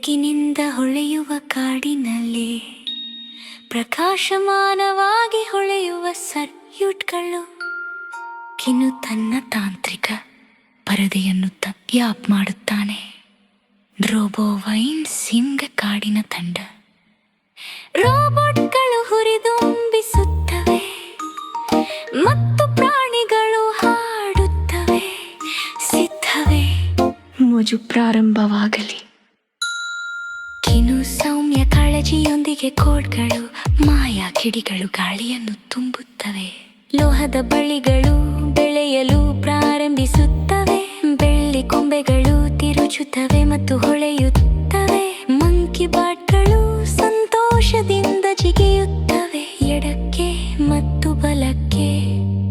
ಬೆಳಕಿನಿಂದ ಹೊಳೆಯುವ ಕಾಡಿನಲ್ಲಿ ಪ್ರಕಾಶಮಾನವಾಗಿ ಹೊಳೆಯುವ ಸರ್ಕ್ಯೂಟ್ಗಳು. ಕಿನು ತನ್ನ ತಾಂತ್ರಿಕ ಪರದೆಯನ್ನು ಟ್ಯಾಪ್ ಮಾಡುತ್ತಾನೆ. ರೋಬೋವೈನ್ ಸಿಂಗ ಕಾಡಿನ ತಂಡ. ರೋಬೋಟ್ಗಳು ಹುರಿದುಂಬಿಸುತ್ತವೆ ಮತ್ತು ಪ್ರಾಣಿಗಳು ಹಾಡುತ್ತವೆ. ಸಿದ್ಧವೇ, ಮೋಜು ಪ್ರಾರಂಭವಾಗಲಿ. ಕಿನು ಸೌಮ್ಯ ಕಾಳಜಿಯೊಂದಿಗೆ ಕೋಡ್ಗಳು, ಮಾಯಾ ಕಿಡಿಗಳು ಗಾಳಿಯನ್ನು ತುಂಬುತ್ತವೆ. ಲೋಹದ ಬಳ್ಳಿಗಳು ಬೆಳೆಯಲು ಪ್ರಾರಂಭಿಸುತ್ತವೆ. ಬೆಳ್ಳಿ ಕೊಂಬೆಗಳು ತಿರುಚುತ್ತವೆ ಮತ್ತು ಹೊಳೆಯುತ್ತವೆ. ಮಂಕಿ ಬಾಟ್ಗಳು ಸಂತೋಷದಿಂದ ಜಿಗಿಯುತ್ತವೆ. ಎಡಕ್ಕೆ ಮತ್ತು ಬಲಕ್ಕೆ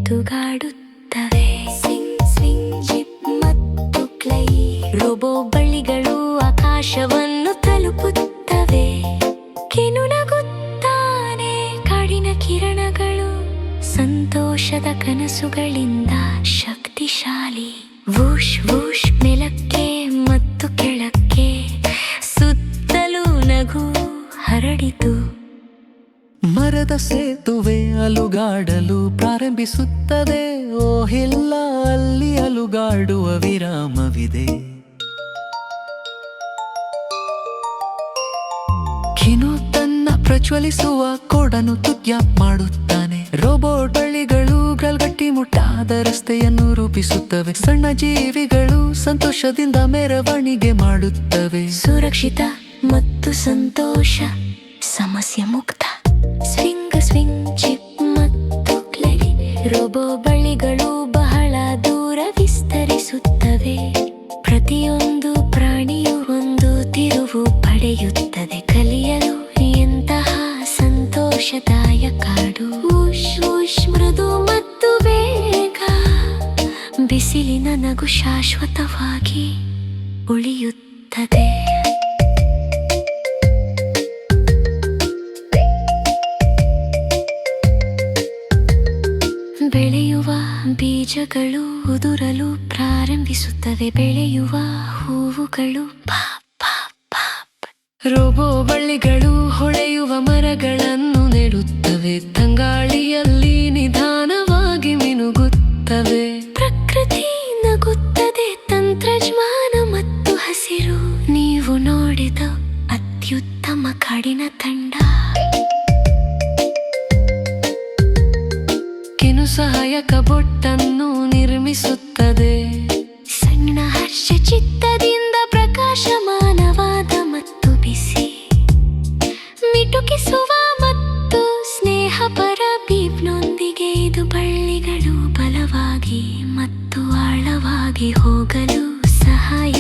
ತೂಗಾಡುತ್ತವೆ. ಸ್ವಿಂಗ್ ಸ್ವಿಂಗ್ ಜಿಪ್ ಮತ್ತು ಕ್ಲೈ. ರೋಬೋ ಬಳ್ಳಿಗಳು ಆಕಾಶವನ್ನು ತಲುಪುತ್ತವೆ. ಕಿನು ನಗುತ್ತಾನೆ. ಕಾಡಿನ ಕಿರಣಗಳು ಸಂತೋಷದ ಕನಸುಗಳಿಂದ ಶಕ್ತಿಶಾಲಿ. ವೂಶ್ ವೂಶ್ ಮೇಲಕ್ಕೆ ಮತ್ತು ಕೆಳಕ್ಕೆ ಸುತ್ತಲೂ ನಗು ಹರಡಿತು. ಮರದ ಸೇತುವೆ ಅಲುಗಾಡಲು ಪ್ರಾರಂಭಿಸುತ್ತದೆ. ಓಹಿಲ್ಲ, ಅಲ್ಲಿ ಅಲುಗಾಡುವ ವಿರಾಮವಿದೆ. ಕಿನು ತನ್ನ ಪ್ರಜ್ವಲಿಸುವ ಕೋಡನ್ನು ಟ್ಯಾಪ್ ಮಾಡುತ್ತಾನೆ. ರೋಬೋಟ್ ಬಳ್ಳಿಗಳು ಗಲ್ಗಟ್ಟಿ ಮುಟ್ಟಾದ ರಸ್ತೆಯನ್ನು ರೂಪಿಸುತ್ತವೆ. ಸಣ್ಣ ಜೀವಿಗಳು ಸಂತೋಷದಿಂದ ಮೆರವಣಿಗೆ ಮಾಡುತ್ತವೆ. ಸುರಕ್ಷಿತ ಮತ್ತು ಸಂತೋಷ, ಸಮಸ್ಯೆ ಮುಕ್ತ. ಸ್ವಿಂಗ್ ಸ್ವಿಂಗ್ ಜಿಪ್ ಮತ್ತು ಕ್ಲೈ. ರೋಬೋ ಬಳ್ಳಿಗಳು ಬಹಳ ದೂರ ವಿಸ್ತರಿಸುತ್ತವೆ. ಪ್ರತಿಯೊಂದು ಪ್ರಾಣಿಯು ಒಂದು ತಿರುವು ಪಡೆಯುತ್ತದೆ. ಕಲಿಯಲು ಎಂತಹ ಸಂತೋಷದಾಯ ಕಾಡು. ಉಶ್ ಉಶ್ ಮೃದು ಮತ್ತು ವೇಗ. ಬಿಸಿಲಿನ ನಗು ಶಾಶ್ವತವಾಗಿ ಉಳಿಯುತ್ತದೆ. ಬೆಳೆಯುವ ಬೀಜಗಳು ಉದುರಲು ಪ್ರಾರಂಭಿಸುತ್ತವೆ. ಬೆಳೆಯುವ ಹೂವುಗಳು ಪಾಪ್ ಪಾಪ್ ಪಾಪ್. ರೋಬೋ ಬಳ್ಳಿಗಳು ಹೊಳೆಯುವ ಮರಗಳನ್ನು ನೆಡುತ್ತವೆ. ತಂಗಾಳಿಯಲ್ಲಿ ನಿಧಾನವಾಗಿ ಮಿನುಗುತ್ತವೆ. ಪ್ರಕೃತಿ ನಗುತ್ತದೆ. ತಂತ್ರಜ್ಞಾನ ಮತ್ತು ಹಸಿರು. ನೀವು ನೋಡಿದ ಅತ್ಯುತ್ತಮ ಕಾಡಿನ ತಂಡ. ಕಿನು ಸಹಾಯಕ ಬೊಟ್ಟನ್ನು ನಿರ್ಮಿಸುತ್ತದೆ. ಸಣ್ಣ ಹರ್ಷ ಚಿತ್ತದಿಂದ ಪ್ರಕಾಶಮಾನವಾದ ಮತ್ತು ಬಿಸಿ ಮಿಟುಕಿಸುವ ಮತ್ತು ಸ್ನೇಹಪರ ಬೀಪ್ನೊಂದಿಗೆ. ಇದು ಬಳ್ಳಿಗಳು ಬಲವಾಗಿ ಮತ್ತು ಆಳವಾಗಿ ಹೋಗಲು ಸಹಾಯ